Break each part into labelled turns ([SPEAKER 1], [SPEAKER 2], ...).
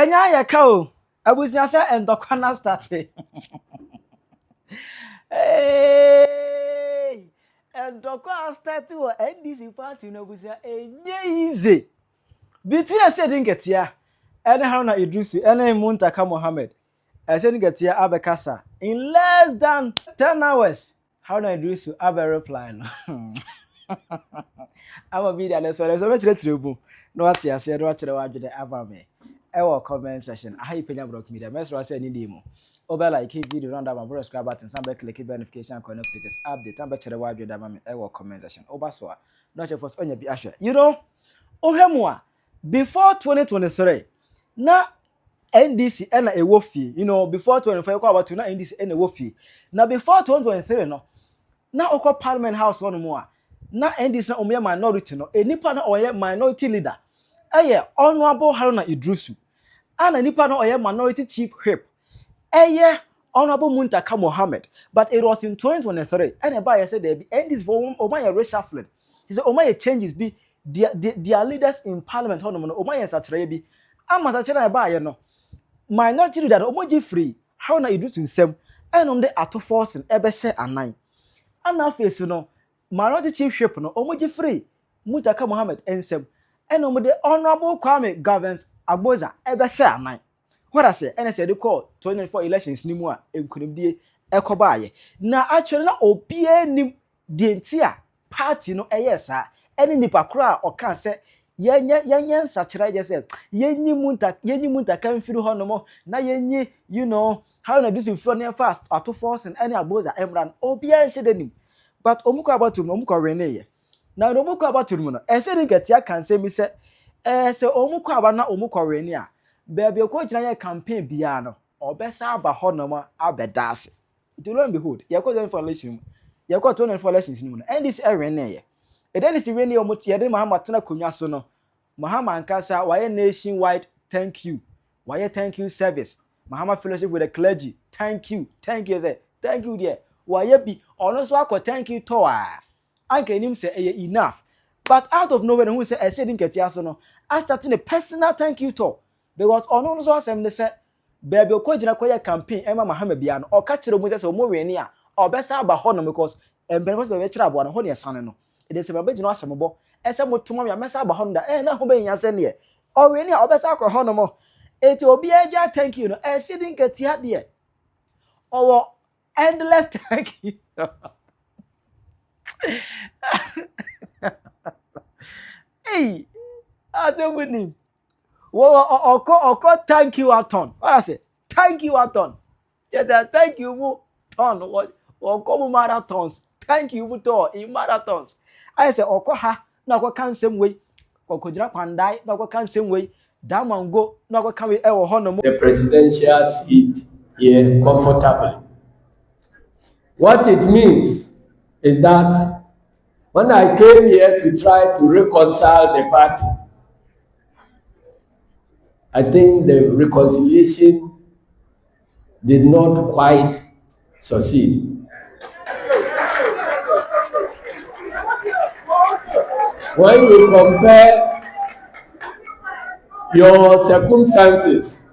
[SPEAKER 1] Enya ya ka o. Abusia se endokwana start. Hey! Endokwana start wo NDC party no abusia enye easy. Between Asiedu Nketiah and Haruna Iddrisu and Hon Muntaka Mohammed. Asiedu Nketiah abekasa in less than 10 hours. Haruna Iddrisu abe reply no. I'ma be there so much retribu. No what you say, what you want to aba me. Ewo comment section. I hype PENYAH block media. Mess right any demo. Over like video run down my bro subscribe button. Some click notification connect latest update. Some better what you dama me. Ewo comment section. Over so. Not your first on your be asher. You know, ohemwa before 2023. Na NDC and a wofi. You know, before 2024 about to na NDC and a wofi. Now before 2023 no. Na oko Parliament House one more. Na NDC na omo minority no. Enipa na oye minority leader. Eye Honorable Haruna Iddrisu. And nipa no oye minority chief whip. Eye Honorable Muntaka Mohammed. But it was in 2023. And everybody said there be NDC for Omaya reshuffling. He said Omaya changes be their leaders in Parliament. Omaya sachre be. Ama sachre everybody no. Minority leader Omoji free. Haruna Iddrisu nsem. And the ato force in ebeshe anan. And now face you know. Minority chief whip no Omoji free. Muntaka Mohammed nsem. And the Honorable Kwame Governs Agboza ebeshe anan. What I say, NDC they call 2024 elections ni mu a enkunimdie ekobaye. Na actually na obie nim die ntia party no eyesa. Eni nipa kra o kan se yenye nsachira je se yenyi Muntaka mfiri ho no mo na yenyi you know how na this info near fast auto force and any Agboza emran obie nhede nim. But omuko abatum no omuko wene ye. Na omuko abatum no Asiedu Nketiah kan se mi se se omuko aba na omuko wene a baby ko gyina ye campaign bia no obesa aba ho no ma abedase. It will be behold ye ko 24 election ye ko 24 elections ni mu no NDC wene ye. NDC wene ye omuti ye de Mahama tena konwa so no Mahama ankasa waye nationwide thank you service Mahama fellowship with the clergy thank you say thank you there waye bi ono so akọ thank you to a anka nim say enough but out of nowhere who say Asiedu Nketiah so no I starting a personal thank you to because ono no so asem de say baby ko gina ko ye campaign Emma Mahama bia no o ka kire mu say o mo weni a obesa aba ho no because embenefo be kire abo no ho ne sane no e de say baby gina asombo ese motuma ya mesa aba ho no da na ho be nya se ne o weni a obesa akọ ho no mo eti obi eja thank you no Asiedu Nketiah de owo endless thank you hey asem oko thank you aton. What I say? Thank you aton. Thank you mu on what oko mu marathons. Thank you mu to in marathons. I say oko ha na oko kan same way. Oko jira pandai na oko kan same way. Da mango na oko kan we e wo hono mu.
[SPEAKER 2] The presidential seat here comfortably. What it means is that when I came here to try to reconcile the party, I think the reconciliation did not quite succeed. When you compare your circumstances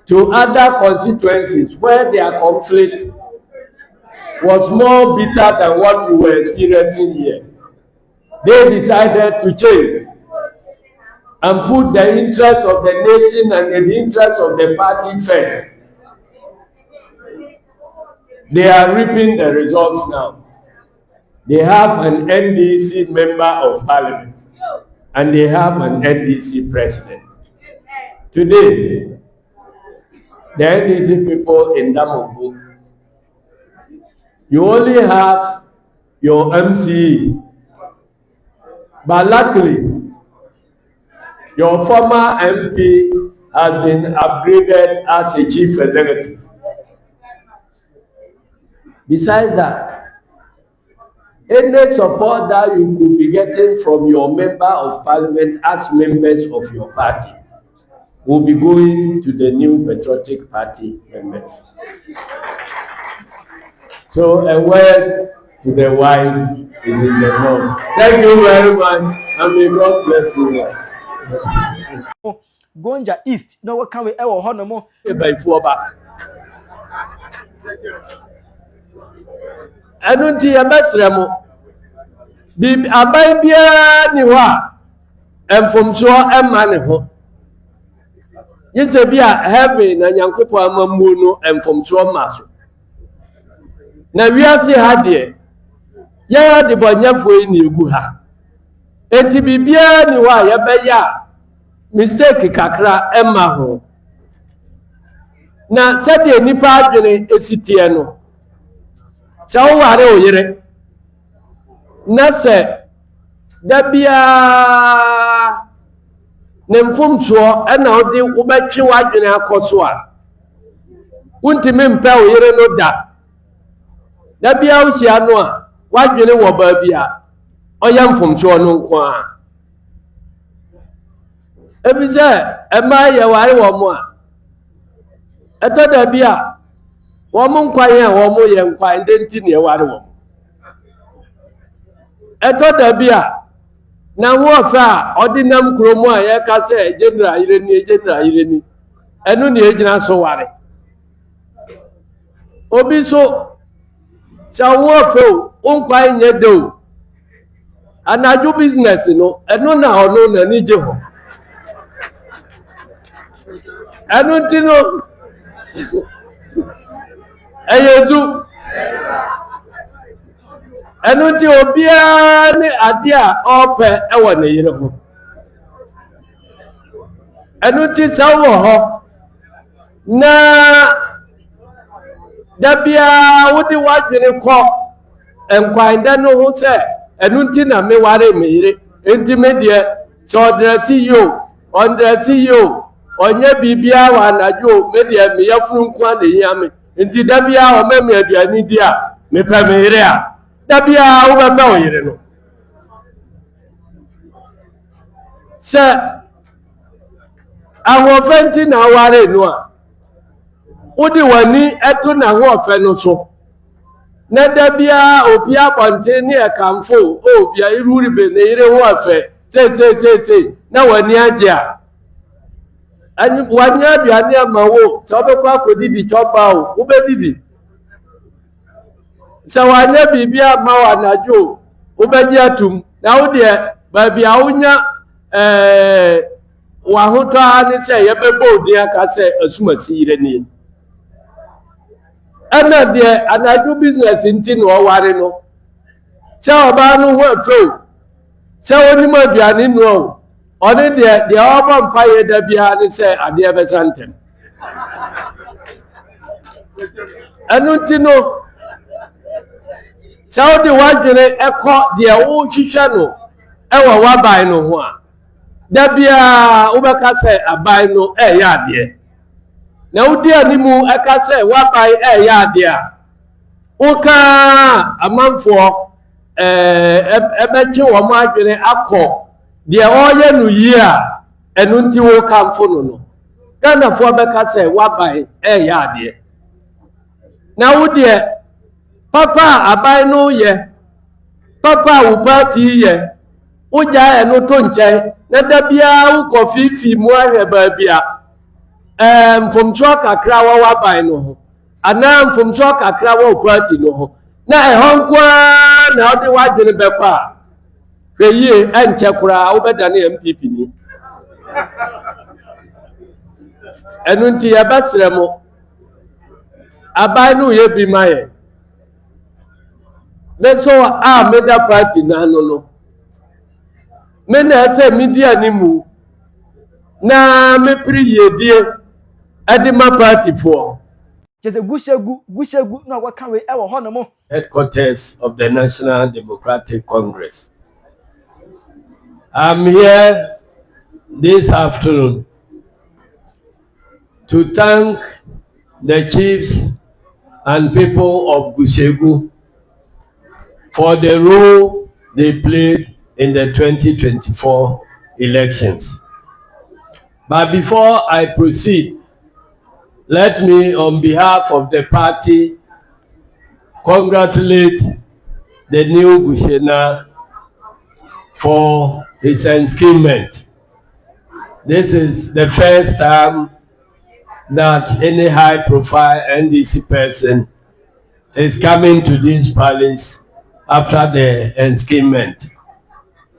[SPEAKER 2] to other constituencies where their conflict was more bitter than what we were experiencing here, they decided to change and put the interests of the nation and the interests of the party first. They are reaping the results now. They have an NDC member of parliament and they have an NDC president. Today, the NDC people in Damobu, you only have your MCE, but luckily, your former MP has been upgraded as a chief executive. Besides that, any support that you could be getting from your member of parliament as members of your party will be going to the new patriotic party members. So a word to the wise is in the north. Thank you very much, and may God bless you all.
[SPEAKER 1] Gonja East no what can we ever honor more
[SPEAKER 2] by Fuaba. I don't see a best remo. Be a baby niwa and from sure and maniho. Yes, a beer heaven and young couple mamuno and from sure maso. Now we are say hadie. Ya the boy nyafo ni guha. Enti bibia niwa ya beya mistake kakra emma ho. Na sɛdeɛ nipa adwene esitie no sɛ woware oyere na sɛ da biara ne mfomsoɔ ɛna wode wobɛtwe w'adwene akɔ so a wontimi mpɛ oyere no da biara wohyia no a w'adwene wɔ baabi a ɔyɛ mfomsoɔ no nko a ebi sɛ ɛma yɛware wɔ mo a eto da bia wo mo nkwan a wo mo ye nkwan de nti ne ware wo eto da bia na ho ofa ordinam kromo a ye ka se general ireni enu ne ejina so ware obi so sa wo ofa o nkwan nye de o anaju business no enu na ono na ni je ho enu ti no Eyezu enu ti obia ni ade a ope ewo ne yire ho enu ti sawo ho na dabia wodi wadwene ko enkwan da no ho se enu ti na me ware me yire enti me de so dresi yo onye bibia wa najo me de me yafuru nkwa de yame nti dabia o meme aduani di a me pa me yire a dabia wo ba o yire no se ahofenti na ware no a wodi wani eto na hofe no so na dabia obi abonte ne ekamfo obi iruri be ne yire hofe se na wani age a ani wanya aduane amawo so be kwa kodidi chopa o wo be didi so wanya bibia amawa najo wo be ji atum na wo de ba bia wonya wa hoto ani se ye be bodi aka se asumasi yire ni ana de anaju business nti no ware no se oba no ho afu se woni ma aduane no o oni de oba mpaye da bia ni se ade be santem anu tino saudi wajire eko de wo hwehwe no ewa waban no ho a da bia wo be ka se aban no ya ade na wodi animu eka se waban ya ade a wo ka amanfo ebeche wo ma adwene akọ de oye no yi a enu nti wo kamfo no Ghana fo beka se waban ya ade na wo de papa aban no ye papa wo party ye wo ja enu to nche na da bia wo kofifi mu ahwe ba bia mfomcho kakra wa waban no ho ana mfomcho kakra wa party no ho na ehonkwa na ode wadwene bekwa Peye enche kura obedane MPP ni enu nti ya basremo aban no ye bi maye me so a meda party na no me na se media ni mu na me priyedie adima party for
[SPEAKER 1] just a gushegu no what can we ever honor more
[SPEAKER 2] headquarters of the National Democratic Congress. I'm here this afternoon to thank the chiefs and people of Gushegu for the role they played in the 2024 elections. But before I proceed, let me, on behalf of the party, congratulate the new Gushena for his enslavement. this is the first time that any high-profile NDC person is coming to this palace after the enskinment.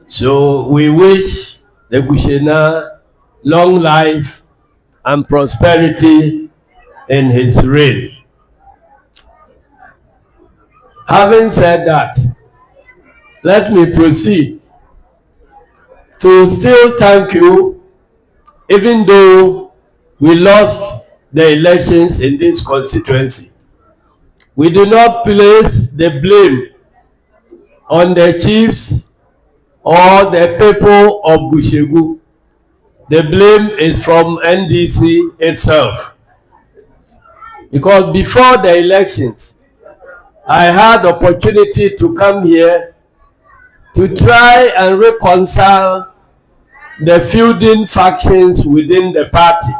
[SPEAKER 2] So we wish the Gushena long life and prosperity in his reign. Having said that, let me proceed to still thank you, even though we lost the elections in this constituency. We do not place the blame on the chiefs or the people of Bushegu. The blame is from NDC itself. Because before the elections, I had opportunity to come here to try and reconcile the feuding factions within the party.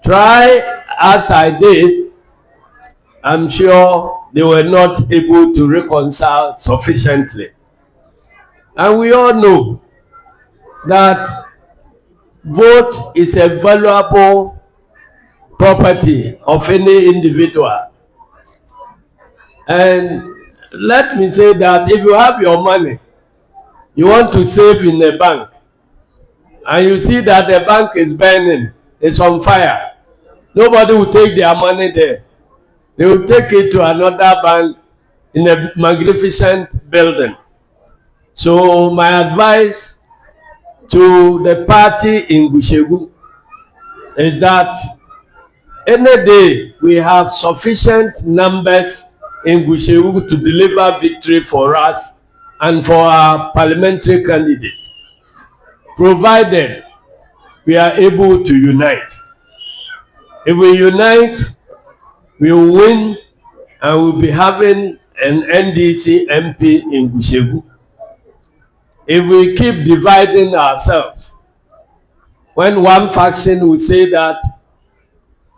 [SPEAKER 2] Try as I did, I'm sure they were not able to reconcile sufficiently. And we all know that vote is a valuable property of any individual. And let me say that if you have your money, you want to save in a bank, and you see that the bank is burning, it's on fire, nobody will take their money there. They will take it to another bank in a magnificent building. So my advice to the party in Bushegu is that any day we have sufficient numbers in Bushegu to deliver victory for us and for our parliamentary candidate, provided we are able to unite. If we unite, we will win, and we'll be having an NDC MP in Bushegu. If we keep dividing ourselves, when one faction will say that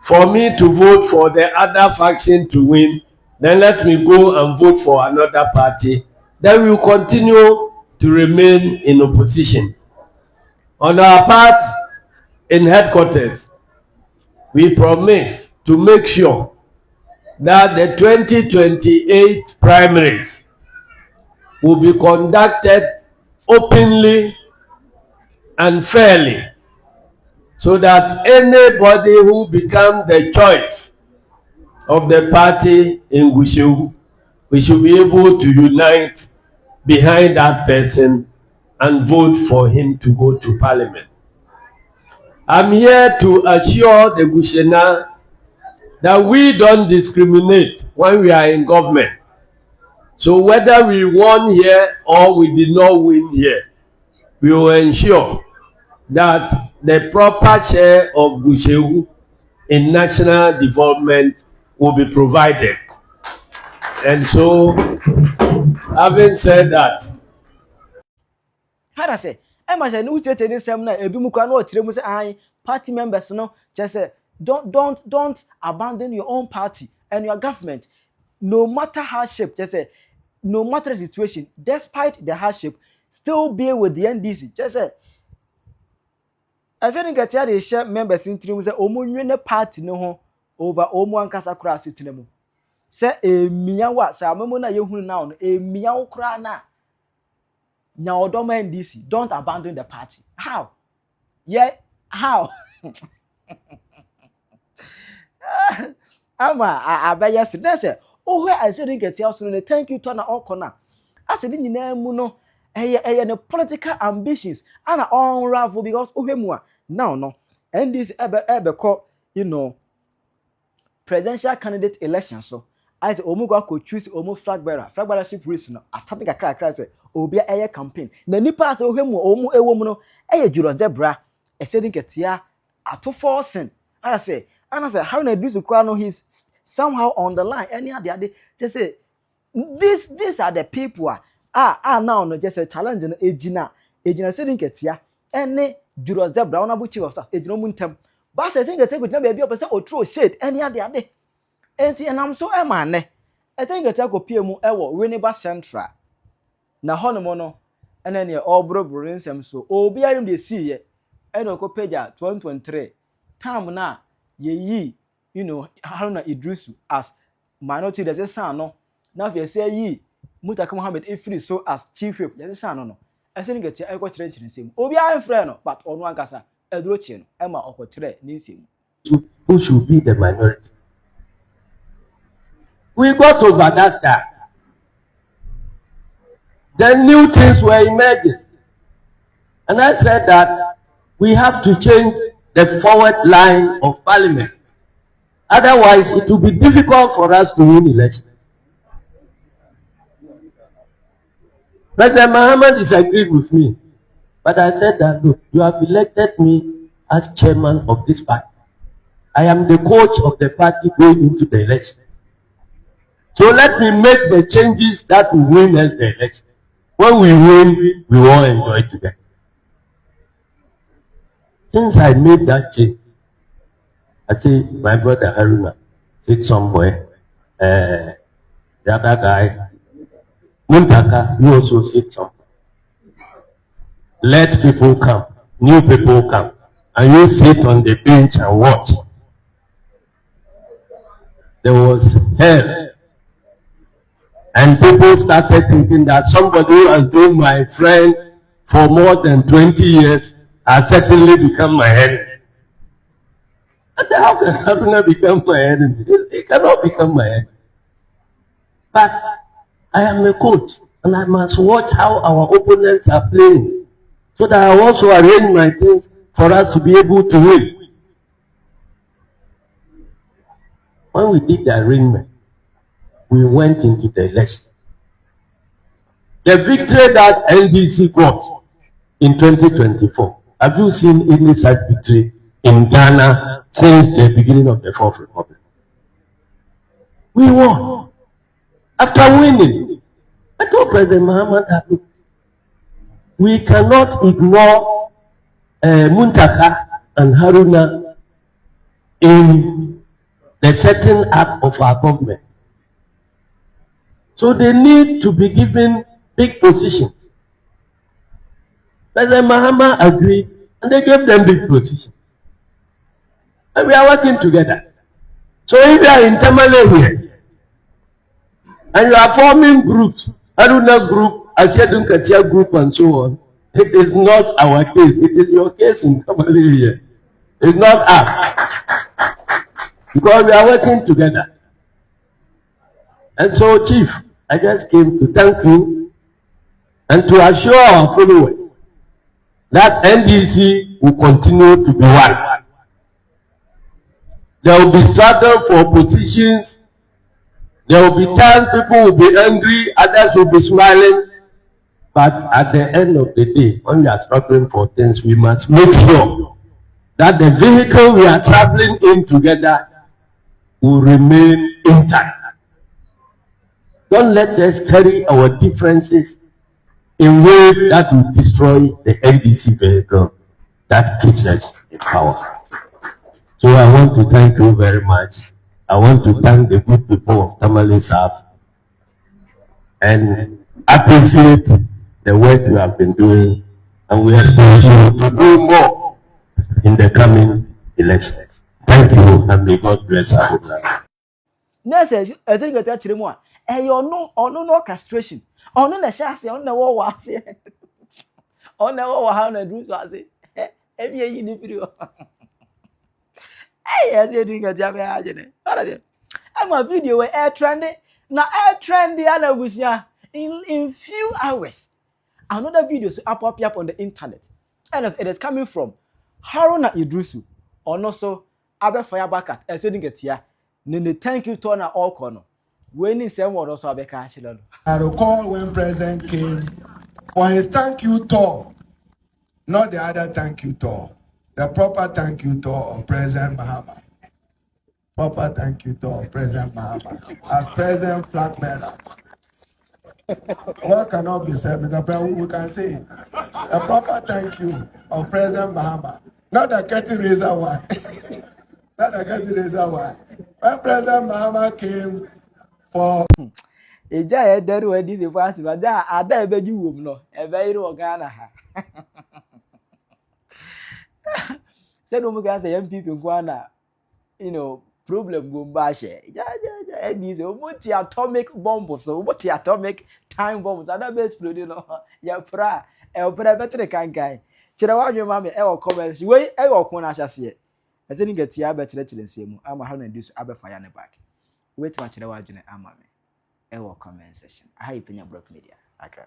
[SPEAKER 2] for me to vote for the other faction to win, then let me go and vote for another party, then we will continue to remain in opposition. On our part, in headquarters, we promise to make sure that the 2028 primaries will be conducted openly and fairly, so that anybody who becomes the choice of the party in Bushegu, we should be able to unite behind that person and vote for him to go to parliament. I'm here to assure the Gushena that we don't discriminate when we are in government. So whether we won here or we did not win here, we will ensure that the proper share of Bushegu in national development will be provided. And so, having said that,
[SPEAKER 1] how I say, I must say, no, this seminar, a bimuka no chile say, I party members, no, just say, don't abandon your own party and your government, no matter hardship. Just say, no matter the situation, despite the hardship, still be with the NDC. Just say, Asiedu Nketiah they share members in three say, omu party no ho over omu ankasa kura sitinemu. Say miyawa say amemo na yehunu na no miyawo kura na. Now, NDC, don't abandon the party. How? Yeah, how? I bet yesterday. Say, oh, where I said, thank you, Tona Okona. I said, in no, the political ambitions and unravel because no, NDC ever call, presidential candidate election. So, I say, Omuga could choose flag bearership reason. I started a cry say, Obia air campaign. Na nipa say Omu ewomu no, Julius Debra, Asiedu Nketiah, ato forcing. I say, Haruna Iddrisu no, he's somehow on the line. Any other just say, these are the people now no just a challenge no Ejina Asiedu Nketiah, any Julius Debra, honorable chief of staff, Ejina Muntaka. But I think I take with baby up say, throw shade any other day. And I'm so man. I think I take a PMU Winneba Central. Na Hon Mono, and then all bro so Obiarum de see eno ko page 2023 time na ye Haruna Iddrisu as minority there's san no na fe say yi Muntaka Mohammed efiri so as chief whip there's san no Asiedu Nketiah e ko kire nsem obi an frɛ no but ono ankasa eduro chi no e ma okotire ni nsem
[SPEAKER 2] who should be the minority. We got over that time. Then new things were emerging. And I said that we have to change the forward line of parliament. Otherwise, it will be difficult for us to win elections. President Muhammad disagreed with me. But I said that, look, you have elected me as chairman of this party. I am the coach of the party going into the election. So let me make the changes that will win us the election. When we win, we all enjoy together. Since I made that change, I say my brother Haruna sit somewhere. The other guy, Muntaka, you also sit somewhere. Let people come, new people come, and you sit on the bench and watch. There was hell. And people started thinking that somebody who has been my friend for more than 20 years has certainly become my enemy. I said, how can Haruna become my enemy? He cannot become my enemy. But I am a coach, and I must watch how our opponents are playing, so that I also arrange my things for us to be able to win. When we did the arrangement, we went into the election. The victory that NDC got in 2024, have you seen any such victory in Ghana since the beginning of the Fourth Republic? We won. After winning, I told President Muhammad that we cannot ignore Muntaka and Haruna in the setting up of our government. So they need to be given big positions. President Muhammad agreed, and they gave them big positions. And we are working together. So if you are in Tamale here, and you are forming groups, Haruna group, Asiedu Nketiah group, and so on, it is not our case. It is your case in Tamale here. It's not us. Because we are working together. And so, Chief, I just came to thank you and to assure our followers that NDC will continue to be one. There will be struggle for positions. There will be times people will be angry, others will be smiling. But at the end of the day, when we are struggling for things, we must make sure that the vehicle we are traveling in together will remain intact. Don't let us carry our differences in ways that will destroy the NDC vehicle that keeps us in power. So I want to thank you very much. I want to thank the good people of Tamale South and appreciate the work you have been doing, and we expect you to do more in the coming elections. Thank you, and may God bless us.
[SPEAKER 1] Nurse Asiedu Nketiah chire mu a ono no orchestration ono na shase ono na wo wase ono na wo ha na Iddrisu ase ebi eyi ni firi o Asiedu Nketiah be ajene ara de ama video we trend ya na busia in few hours another video so pop up on the internet, and it is coming from Haruna Iddrisu ono so abefaya back at Asiedu Nketiah. Nene thank you to na all corner. When he said what also abeka achilo.
[SPEAKER 3] I recall when President came for his thank you tour, not the other thank you tour, the proper thank you tour of President Muhammad. Proper thank you tour of President Muhammad as President Flag Bearer. What cannot be said because we can say it. A proper thank you of President Muhammad, not the Curtain Razor one. Not the Curtain Razor one. When President Muhammad came for
[SPEAKER 1] Eja ederu we this fast but ada ebeju wom no ebe ire o Ghana ha. Said no guys young people kwana problem go bashe. Yeah. And these what atomic bomb so what atomic time bombs and that explode Yeah pra better kan guy. Chira wa nwe mama comment we ko na hyase. Asiedu Nketiah be chire nsemu ama Haruna Iddrisu abefa ne back. Wait ma chira wa dwene ama me. Comment section. Aha ipenya block media. Akra.